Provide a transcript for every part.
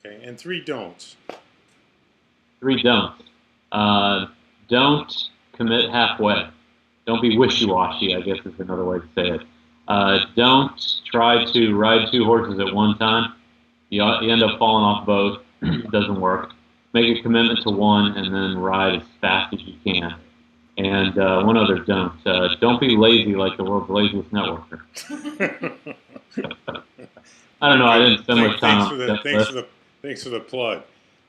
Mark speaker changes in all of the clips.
Speaker 1: Okay, and three don'ts.
Speaker 2: Three don'ts. Don't commit halfway. Don't be wishy-washy, I guess is another way to say it. Don't try to ride two horses at one time. You end up falling off both. It doesn't work. Make a commitment to one and then ride as fast as you can. And one other don't be lazy like the world's laziest networker. I don't know. I
Speaker 1: Okay,
Speaker 2: didn't spend much time on that list.
Speaker 1: thanks for the plug.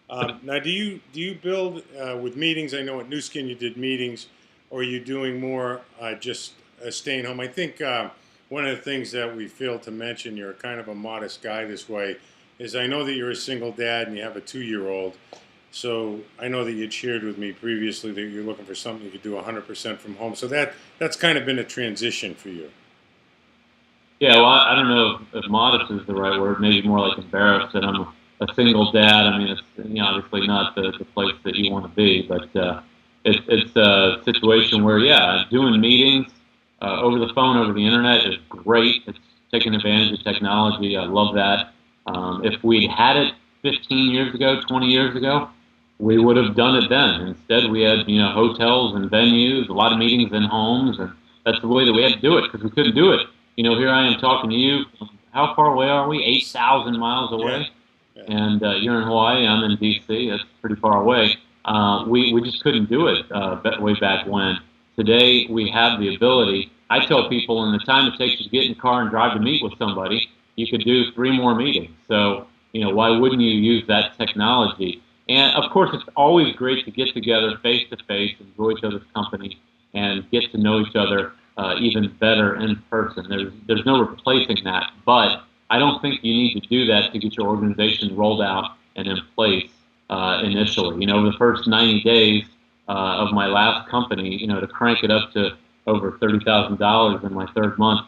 Speaker 1: Now, do you build with meetings? I know at New Skin you did meetings, or are you doing more just staying home? I think one of the things that we failed to mention, you're kind of a modest guy this way, is I know that you're a single dad and you have a 2-year-old. So I know that you'd shared with me previously that you're looking for something you could do 100% from home. So that's kind of been a transition for you.
Speaker 2: Yeah, well, I don't know if modest is the right word. Maybe more like embarrassed that I'm a single dad. I mean, it's obviously not the place that you want to be, but it's a situation where doing meetings over the phone, over the internet is great. It's taking advantage of technology. I love that. If we'd had it 15 years ago, 20 years ago, we would have done it then. Instead, we had hotels and venues, a lot of meetings in homes, and that's the way that we had to do it because we couldn't do it. Here I am talking to you. How far away are we? 8,000 miles
Speaker 1: Yeah,
Speaker 2: away.
Speaker 1: yeah.
Speaker 2: And you're in Hawaii. I'm in D.C. That's pretty far away. We just couldn't do it way back when. Today, we have the ability. I tell people in the time it takes you to get in the car and drive to meet with somebody, you could do 3 more meetings. So, why wouldn't you use that technology? And, of course, it's always great to get together face to face, enjoy each other's company, and get to know each other even better in person. There's no replacing that, but I don't think you need to do that to get your organization rolled out and in place initially. Over the first 90 days of my last company, to crank it up to over $30,000 in my third month,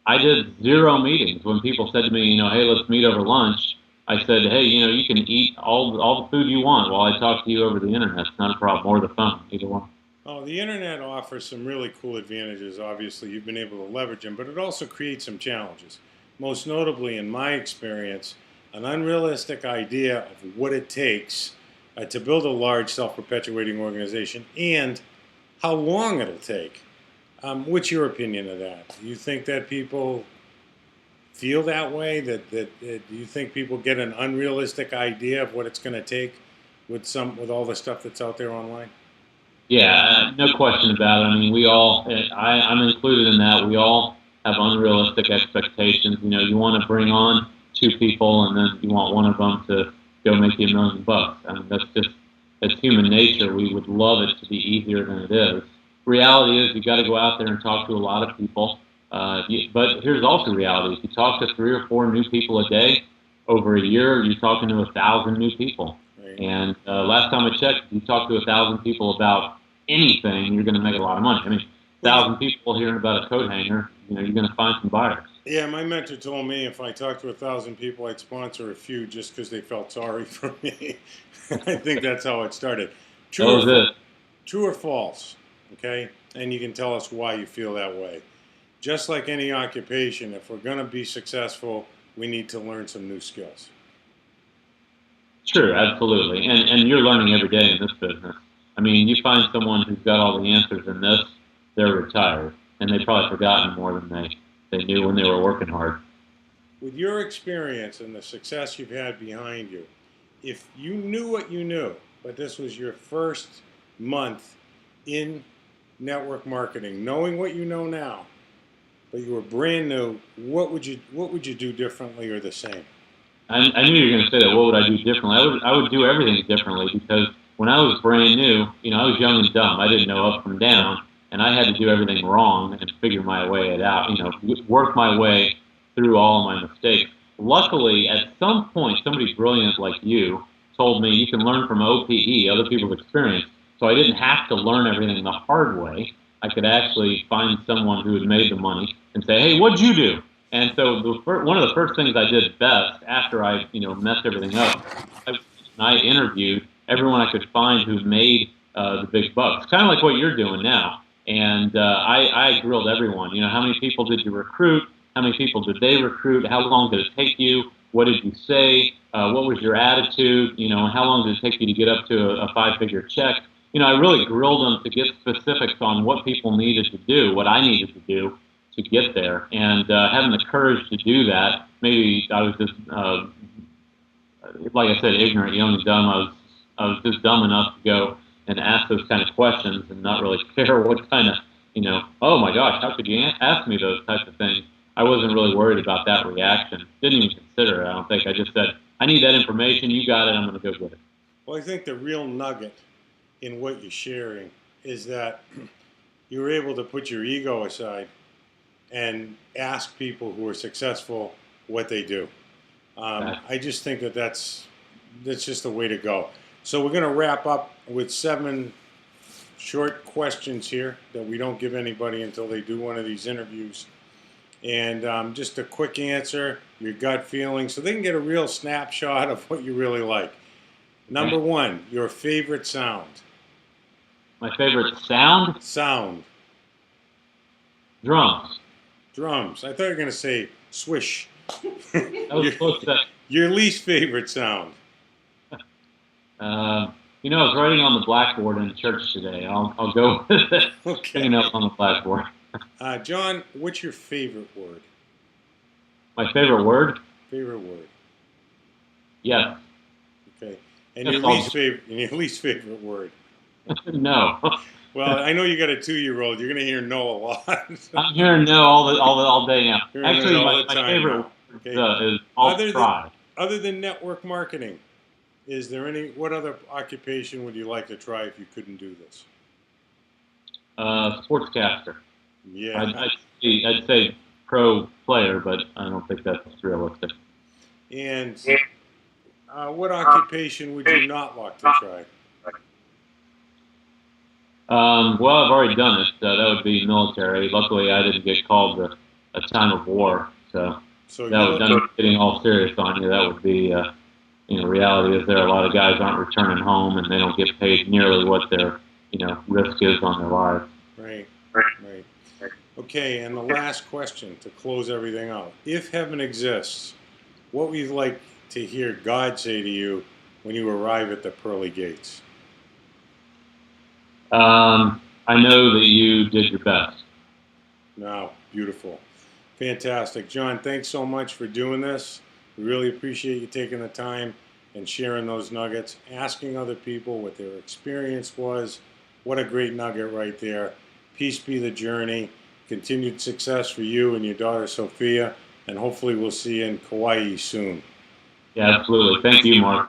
Speaker 2: I did 0 meetings. When people said to me, hey, let's meet over lunch, I said, hey, you can eat all the food you want while I talk to you over the internet. It's not a problem, or the phone, either one.
Speaker 1: Oh, the internet offers some really cool advantages. Obviously, you've been able to leverage them, but it also creates some challenges. Most notably, in my experience, an unrealistic idea of what it takes to build a large self-perpetuating organization and how long it'll take. What's your opinion of that? Do you think that people feel that way? Do you think people get an unrealistic idea of what it's going to take with all the stuff that's out there online?
Speaker 2: Yeah, no question about it. I mean, we all, I'm included in that. We all have unrealistic expectations. You want to bring on 2 people, and then you want one of them to go make you $1 million. I mean, it's human nature. We would love it to be easier than it is. Reality is, you got to go out there and talk to a lot of people. But here's also reality: if you talk to 3 or 4 new people a day, over a year, you're talking to 1,000 new people.
Speaker 1: Right.
Speaker 2: And last time I checked, if you talk to 1,000 people about anything, you're going to make a lot of money. I mean, 1,000 people hearing about a coat hanger, you're going to find some buyers.
Speaker 1: Yeah, my mentor told me if I talked to 1,000 people, I'd sponsor a few just because they felt sorry for me. I think that's how it started.
Speaker 2: That
Speaker 1: True or
Speaker 2: was it.
Speaker 1: true or false? Okay, and you can tell us why you feel that way. Just like any occupation, if we're going to be successful, we need to learn some new skills.
Speaker 2: True, absolutely. And you're learning every day in this business. I mean, you find someone who's got all the answers in this, they're retired. And they've probably forgotten more than they knew when they were working hard.
Speaker 1: With your experience and the success you've had behind you, if you knew what you knew, but this was your first month in network marketing, knowing what you know now, but you were brand new, what would you do differently or the same?
Speaker 2: I knew you were going to say that. What would I do differently? I would do everything differently because when I was brand new, I was young and dumb. I didn't know up from down, and I had to do everything wrong and figure my way it out. Work my way through all of my mistakes. Luckily, at some point, somebody brilliant like you told me you can learn from OPE, other people's experience. So I didn't have to learn everything the hard way. I could actually find someone who had made the money and say, "Hey, what'd you do?" And so one of the first things I did best after I, messed everything up, I interviewed everyone I could find who made the big bucks, kind of like what you're doing now. And I grilled everyone. How many people did you recruit? How many people did they recruit? How long did it take you? What did you say? What was your attitude? You know, and how long did it take you to get up to a five-figure check? You know, I really grilled them to get specifics on what people needed to do, what I needed to do to get there, and having the courage to do that. Maybe I was just, like I said, ignorant, young, and dumb. I was just dumb enough to go and ask those kind of questions and not really care what kind of, you know, oh my gosh, how could you ask me those types of things? I wasn't really worried about that reaction. Didn't even consider it, I don't think. I just said, I need that information. You got it. I'm going to go get it.
Speaker 1: Well, I think the real nugget in what you're sharing is that you were able to put your ego aside and ask people who are successful what they do. I just think that that's just the way to go. So we're going to wrap up with 7 short questions here that we don't give anybody until they do one of these interviews. And just a quick answer, your gut feeling, so they can get a real snapshot of what you really like. Number 1, your favorite sound.
Speaker 2: My favorite sound?
Speaker 1: Sound.
Speaker 2: Drums.
Speaker 1: Drums. I thought you were going to say swish.
Speaker 2: That was close to that.
Speaker 1: Your least favorite sound.
Speaker 2: You know, I was writing on the blackboard in church today. I'll go with it.
Speaker 1: Okay.
Speaker 2: Hanging up on the blackboard.
Speaker 1: John, what's your favorite word?
Speaker 2: My favorite word?
Speaker 1: Favorite word.
Speaker 2: Yes.
Speaker 1: Okay. And your least favorite word?
Speaker 2: No.
Speaker 1: Well, I know you got a 2-year-old. You're going to hear no a lot.
Speaker 2: I'm hearing no all day now.
Speaker 1: You're
Speaker 2: Actually,
Speaker 1: all
Speaker 2: my favorite word is I'll try.
Speaker 1: Other than network marketing, is there what other occupation would you like to try if you couldn't do this?
Speaker 2: Sportscaster.
Speaker 1: Yeah.
Speaker 2: I'd say pro player, but I don't think that's realistic.
Speaker 1: And what occupation would you not like to try?
Speaker 2: Well, I've already done it. That would be military. Luckily, I didn't get called to a time of war, so that would done getting all serious on you. That would be, you know, reality is there. A lot of guys aren't returning home, and they don't get paid nearly what their, you know, risk is on their lives.
Speaker 1: Right. Okay, and the last question to close everything out. If heaven exists, what would you like to hear God say to you when you arrive at the pearly gates?
Speaker 2: I know that you did your best.
Speaker 1: No, beautiful. Fantastic. John, thanks so much for doing this. We really appreciate you taking the time and sharing those nuggets, asking other people what their experience was. What a great nugget right there. Peace be the journey. Continued success for you and your daughter, Sophia, and hopefully we'll see you in Kauai soon.
Speaker 2: Yeah, absolutely. Thank you, Mark.